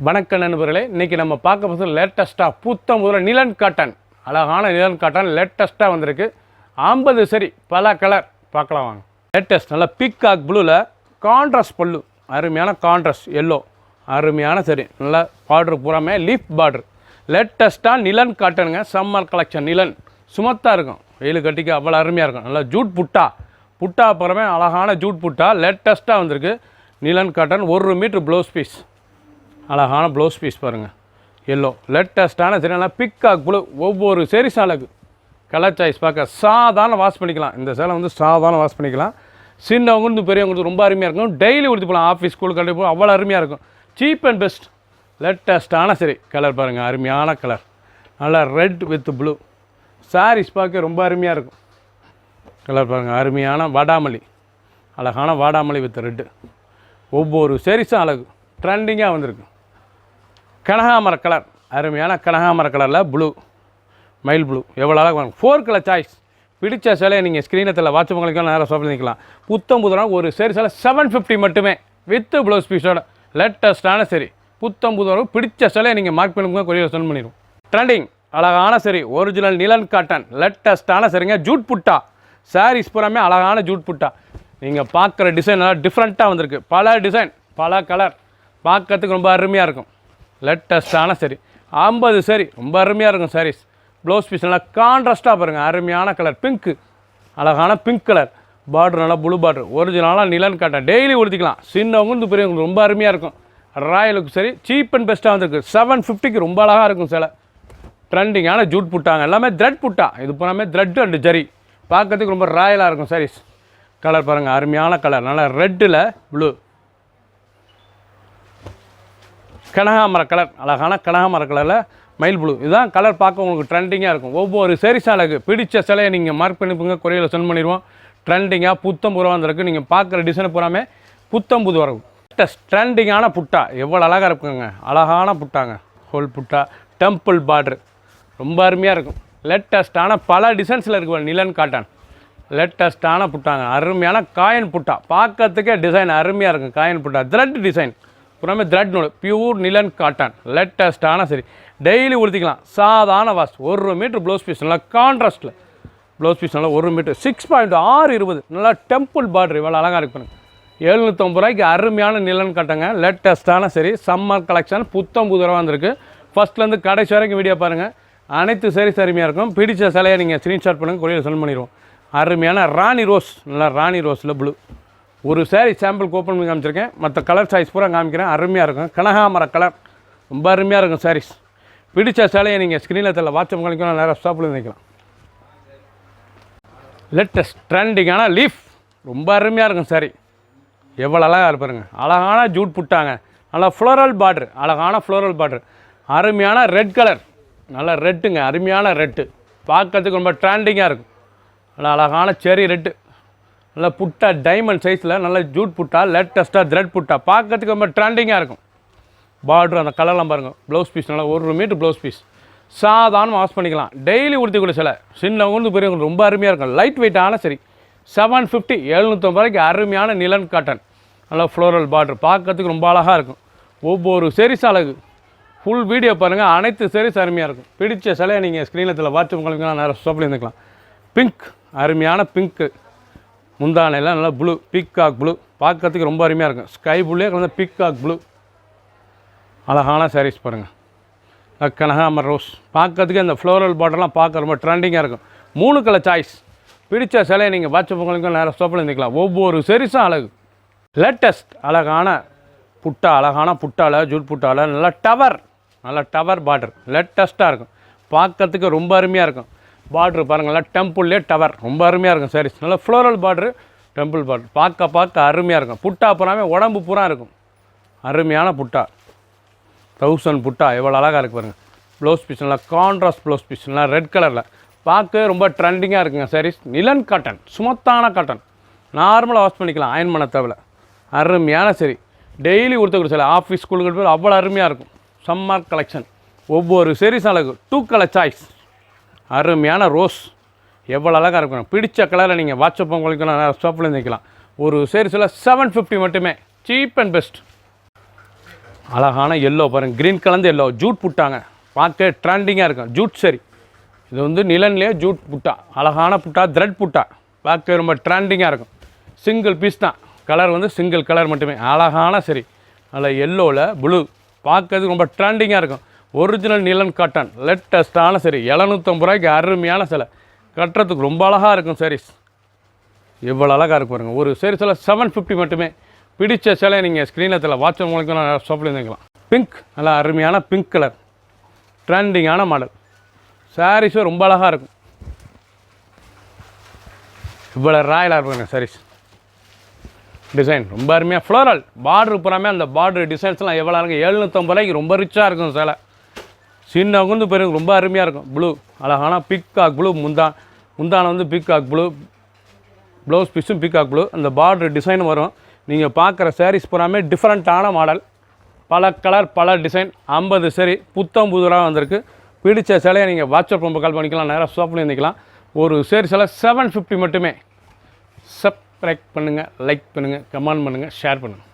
வணக்கம் நண்பர்களே, இன்றைக்கி நம்ம பார்க்க போகிறது லேட்டஸ்ட்டாக புத்தம் முதல்ல நிலன் காட்டன், அழகான நிலன் காட்டன் லேட்டஸ்ட்டாக வந்திருக்கு. 50 சரி பல கலர் பார்க்கலாம் வாங்க. லேட்டஸ்ட் நல்லா பீகாக் ப்ளூவில் கான்ட்ராஸ்ட் பல்லு, அருமையான கான்ட்ராஸ்ட் எல்லோ, அருமையான சரி நல்லா பார்டர் பூராமே லீஃப் பார்டர். லேட்டஸ்ட்டாக நிலன் காட்டனுங்க, சம்மர் கலெக்ஷன். நிலன் சுமத்தாக இருக்கும், வெயில் கட்டிக்கு அவ்வளோ அருமையாக இருக்கும். நல்லா ஜூட் புட்டா அப்புறமே அழகான ஜூட் புட்டா லேட்டஸ்ட்டாக வந்திருக்கு. நிலன் காட்டன் 1 மீட்டர் ப்ளவுஸ் பீஸ், அழகான ப்ளவுஸ் பீஸ் பாருங்கள், எல்லோ லேட்டஸ்ட்டான சரி நல்லா பிக்காக் ப்ளூ. ஒவ்வொரு சேரீ சாலைக்கு கலர் சாய்ஸ் பார்க்க சாதாரண வாஷ் பண்ணிக்கலாம். இந்த சேலை வந்து சாதாரண வாஷ் பண்ணிக்கலாம். சின்னவங்க பெரியவங்களுக்கு ரொம்ப அருமையாக இருக்கும். டெய்லி கொடுத்து போகலாம், ஆஃபீஸ் ஸ்கூல் கட்டி போகலாம், அவ்வளோ அருமையாக இருக்கும். சீப் அண்ட் பெஸ்ட் லேட்டஸ்ட்டான சரி கலர் பாருங்கள், அருமையான கலர், நல்லா ரெட் வித் ப்ளூ. சாரீஸ் பார்க்க ரொம்ப அருமையாக இருக்கும். கலர் பாருங்கள், அருமையான வாடாமல்லி, அழகான வாடாமல்லி வித் ரெட்டு. ஒவ்வொரு சேரீஸும் அழகு ட்ரெண்டிங்காக வந்திருக்கு. கனகாமர கலர், அருமையான கனகாமர கலரில் ப்ளூ, மைல் ப்ளூ, எவ்வளோ அழகாக வாங்க. 4 கலர் சாய்ஸ். பிடிச்ச சேலையை நீங்கள் ஸ்க்ரீனத்தில் வாட்ஸ்அப் உங்களுக்கு நேரம் ஷாப்பில் நிற்கலாம். புத்தம்புதுனா ஒரு சரி சேலை 750 மட்டுமே வித் ப்ளவுஸ் பீஸோட. லேட்டஸ்ட்டான சரி புத்தம்புது பிடிச்ச சேலையை நீங்கள் மார்க் பண்ணுங்க, கொரியர் சென்ட் பண்ணிடுவோம். ட்ரெண்டிங் அழகான சரி ஒரிஜினல் நிலன் காட்டன் லேட்டஸ்ட்டான சரிங்க. ஜூட் புட்டா சாரீஸ் பூராமே அழகான ஜூட் புட்டா. நீங்கள் பார்க்குற டிசைன் நல்லா டிஃப்ரெண்ட்டாக வந்திருக்கு. பல டிசைன் பல கலர் பார்க்கறதுக்கு ரொம்ப அருமையாக இருக்கும். லேட்டஸ்ட்டான சரி 50 சரி ரொம்ப அருமையாக இருக்கும். சாரீஸ் ப்ளவுஸ் பீஸ் நல்லா கான்ட்ராஸ்ட்டாக பாருங்கள், அருமையான கலர் பிங்க்கு, அழகான பிங்க் கலர் பார்டர், நல்லா ப்ளூ பார்டர், ஒரிஜினலாக நிலன் காட்டன். டெய்லி உடுத்திக்கலாம், சின்னவங்க பெரியவங்களுக்கு ரொம்ப அருமையாக இருக்கும். ராயலுக்கு சரி சீப் அண்ட் பெஸ்ட்டாக வந்திருக்கு. 750க்கு ரொம்ப அழகாக இருக்கும் சேலை. ட்ரெண்டிங்கான ஜூட் புட்டாங்க, எல்லாமே த்ரெட் புட்டா. இது போனாமே த்ரெட் அண்ட் ஜரி, பார்க்கறதுக்கு ரொம்ப ராயலாக இருக்கும். சாரீஸ் கலர் பாருங்கள், அருமையான கலர், நல்லா ரெட்டில் ப்ளூ, கனகாமர கலர், அழகான கனகாமர கலரில் மைல் ப்ளூ. இதுதான் கலர் பார்க்க உங்களுக்கு ட்ரெண்டிங்காக இருக்கும். ஒவ்வொரு சேரீ சாலைக்கு பிடிச்ச சிலையை நீங்கள் மார்க் பண்ணிப்போங்க, கொரியரில் சென்ட் பண்ணிடுவோம். ட்ரெண்டிங்காக புத்தம் புது வந்திருக்கு. நீங்கள் பார்க்குற டிசைன் பூராமே புத்தம் புது வரும். ட்ரெண்டிங்கான புட்டா எவ்வளோ அழகாக இருக்குங்க, அழகான புட்டாங்க. ஹோல் புட்டா, டெம்பிள் பார்டர், ரொம்ப அருமையாக இருக்கும். லேட்டஸ்ட்டான பல டிசைன்ஸில் இருக்கு நிலன் காட்டன். லேட்டஸ்ட்டான புட்டாங்க, அருமையான காயின் புட்டா, பார்க்கறதுக்கே டிசைன் அருமையாக இருக்கும். காயின் புட்டா த்ரெட் டிசைன் புறாமே த்ரெட் நூல், பியூர் நிலன் காட்டன். லேட்டஸ்ட்டான சரி டெய்லி உடுத்திக்கலாம், சாதாரண வாஷ். 1 மீட்டர் ப்ளவுஸ் பீஸ் நல்லா கான்ட்ராஸ்ட்டில் ப்ளவுஸ் பீஸ் நல்லா 1 மீட்டர் 6.620 நல்லா டெம்பிள் பார்டர், இவ்வளோ அழகாக இருக்குங்க. 750 ரூபாய்க்கு அருமையான நிலன் காட்டங்க. லேட்டஸ்ட்டான சரி சம்மர் கலெக்ஷன் புத்தம் புதுராக வந்திருக்கு. ஃபஸ்ட்லேருந்து கடைசி வரைக்கும் வீடியோ பாருங்கள், அனைத்து சாரீஸ் அருமையாக இருக்கும். பிடிச்ச சிலையை நீங்கள் ஸ்க்ரீன்ஷாட் பண்ணுங்கள், கொரியர் சென்ட் பண்ணிடுவோம். அருமையான ராணி ரோஸ், நல்லா ராணி ரோஸில் ப்ளூ. ஒரு சாரீ சாம்பிளுக்கு ஓப்பன் பண்ணி காமிச்சிருக்கேன், மற்ற கலர் சாய்ஸ் பூரா காமிக்கிறேன். அருமையாக இருக்கும். கனகாமர கலர் ரொம்ப அருமையாக இருக்கும். சாரீஸ் பிடிச்ச சேலையை நீங்கள் ஸ்க்ரீனில் தெரியல வாட்ஸ்அப் கழிக்கலாம், நேராக ஸ்டாப்பில் நிற்கலாம். லேட்டஸ்ட் ட்ரெண்டிங்கான லீஃப் ரொம்ப அருமையாக இருக்கும். சாரி எவ்வளோ அழகாக இருப்பாருங்க, அழகான ஜூட் புட்டாங்க, நல்லா ஃப்ளோரல் பார்டர், அழகான ஃப்ளோரல் பார்டர், அருமையான ரெட் கலர், நல்லா ரெட்டுங்க, அருமையான ரெட்டு, பார்க்கறதுக்கு ரொம்ப ட்ரெண்டிங்காக இருக்கும். நல்லா அழகான செரி ரெட்டு, நல்லா புட்டா டைமண்ட் சைஸில் நல்ல ஜூட் புட்டா, லேட்டஸ்ட்டாக த்ரெட் புட்டா, பார்க்கறதுக்கு ரொம்ப ட்ரெண்டிங்காக இருக்கும். பார்டர் அந்த கலர்லாம் பாருங்கள். ப்ளவுஸ் பீஸ் நல்லா 1 மீட்டர் ப்ளவுஸ் பீஸ், சாதாரணமாக வாஷ் பண்ணிக்கலாம். டெய்லி உடுத்திக்கூட சில சின்னவங்க பெரியவங்க ரொம்ப அருமையாக இருக்கும். லைட் வெயிட்டான சரி 750 750 ரூபாய்க்கு அருமையான நிலன் காட்டன், நல்லா ஃப்ளோரல் பார்டர், பார்க்கறதுக்கு ரொம்ப அழகாக இருக்கும். ஒவ்வொரு சேரீஸ் அழகு. ஃபுல் வீடியோ பாருங்கள், அனைத்து சேரீஸ் அருமையாக இருக்கும். பிடிச்ச சிலையை நீங்கள் ஸ்க்ரீனில் வாட்ஸ்அப் உங்களுக்கு நேரம் ஷாப்பில் இருந்துக்கலாம். பிங்க், அருமையான பிங்க்கு, முந்தானையில் நல்லா ப்ளூ, பீகாக் ப்ளூ, பார்க்கறதுக்கு ரொம்ப அருமையாக இருக்கும். ஸ்கை ப்ளூலே கலந்த பீகாக் ப்ளூ, அழகான சாரீஸ் பாருங்கள். கனகாமர ரோஸ், பார்க்கறதுக்கு அந்த ஃப்ளோரல் பார்டர்லாம் பார்க்க ரொம்ப ட்ரெண்டிங்காக இருக்கும். 3 கலர் சாய்ஸ். பிடிச்ச சிலையை நீங்கள் வாட்ஸ்அப் உங்களுக்கு நேரம் ஸ்டாப்பில் இருந்துக்கலாம். ஒவ்வொரு சாரீஸும் அழகு. லேட்டஸ்ட் அழகான புட்டா, அழகான புட்டாவில் ஜூட் புட்டாவில் நல்லா டவர் பார்டர் லேட்டஸ்ட்டாக இருக்கும். பார்க்கறதுக்கு ரொம்ப அருமையாக இருக்கும். பார்ட்ரு பாருங்கள், நல்லா டெம்பிள்லே டவர், ரொம்ப அருமையாக இருக்கும். சாரீஸ் நல்லா ஃப்ளோரல் பார்ட்ரு, டெம்பிள் பார்டர், பார்க்க அருமையாக இருக்கும். புட்டா பூராமே உடம்பு பூரா இருக்கும். அருமையான புட்டா 1000 புட்டா, எவ்வளோ அழகாக இருக்குது பாருங்கள். ப்ளவுஸ் பீஸ் நல்லா கான்ட்ராஸ்ட் ப்ளவுஸ் பீஸ், நல்லா ரெட் கலரில், பார்க்க ரொம்ப ட்ரெண்டிங்காக இருக்குங்க. சாரீஸ் நிலன் காட்டன், சுமத்தான காட்டன், நார்மலாக வாஷ் பண்ணிக்கலாம், அயன் பண்ண தேவையில்ல. அருமையான சரி டெய்லி கொடுத்த சில ஆஃபீஸ் ஸ்கூலுக்கு போய் அவ்வளோ அருமையாக இருக்கும். Summer collection. ஒவ்வொரு சாரீஸ் அழகு. 2 கலர் சாய்ஸ். அருமையான ரோஸ், எவ்வளோ அழகாக இருக்கணும். பிடிச்ச கலரை நீங்கள் வாட்ஸ்அப் உங்களுக்கு ஷாப்பில் நிற்கலாம். ஒரு சேரீஸில் 750 மட்டுமே, சீப் அண்ட் பெஸ்ட். அழகான எல்லோ பாருங்கள், க்ரீன் கலந்து எல்லோ ஜூட் புட்டாங்க, பார்க்க ட்ரெண்டிங்காக இருக்கும். ஜூட் சரி, இது வந்து நிலன்லேயே ஜூட் புட்டா, அழகான புட்டா, த்ரெட் புட்டா, பார்க்க ரொம்ப ட்ரெண்டிங்காக இருக்கும். சிங்கிள் பீஸ் தான், கலர் வந்து சிங்கிள் கலர் மட்டுமே, அழகான சரி, அதில் எல்லோவில் ப்ளூ, பார்க்கறதுக்கு ரொம்ப ட்ரெண்டிங்காக இருக்கும். ஒரிஜினல் நிலன் காட்டன் லேட்டஸ்ட்டான சரி, 750 ரூபாய்க்கு அருமையான சிலை, கட்டுறதுக்கு ரொம்ப அழகாக இருக்கும். சாரீஸ் எவ்வளோ அழகாக இருக்கும் பாருங்கள். ஒரு சரி சில 750 மட்டுமே. பிடிச்ச சிலை நீங்கள் ஸ்க்ரீனில் வாட்ஸ்அப் மூலிமா நான் ஷாப்பில் இருந்துக்கலாம். பிங்க், நல்லா அருமையான பிங்க் கலர், ட்ரெண்டிங்கான மாடல். சாரீஸும் ரொம்ப அழகாக இருக்கும். இவ்வளோ ராயலாக இருப்பாங்க சாரீஸ். டிசைன் ரொம்ப அருமையாக ஃப்ளோரல் பார்டர் பூராமே, அந்த பார்டர் டிசைன்ஸ்லாம் எவ்வளோ இருக்குது, 750 ரூபாய்க்கு ரொம்ப ரிச்சாக இருக்கும் சேலை. சின்ன குந்து பெருங்க ரொம்ப அருமையாக இருக்கும். ப்ளூ, அழகான பீக்காக் ப்ளூ, முந்தான வந்து பீக்காக் ப்ளூ, ப்ளவுஸ் பீஸும் பீக்காக் ப்ளூ, அந்த பார்டர் டிசைன் வரும். நீங்கள் பார்க்குற சாரீஸ் பூராமே டிஃப்ரெண்ட்டான மாடல், பல கலர் பல டிசைன். 50 சரி புத்தம் புதுராக வந்திருக்கு. பிடிச்ச சிலையை நீங்கள் வாட்ஸ்அப் நம்பர் கால் பண்ணிக்கலாம், நேராக ஷாப்பில் இருந்துக்கலாம். ஒரு சரி சிலை 750 மட்டுமே. சப்ஸ்கிரைப் பண்ணுங்கள், லைக் பண்ணுங்கள், கமெண்ட் பண்ணுங்கள், ஷேர் பண்ணுங்கள்.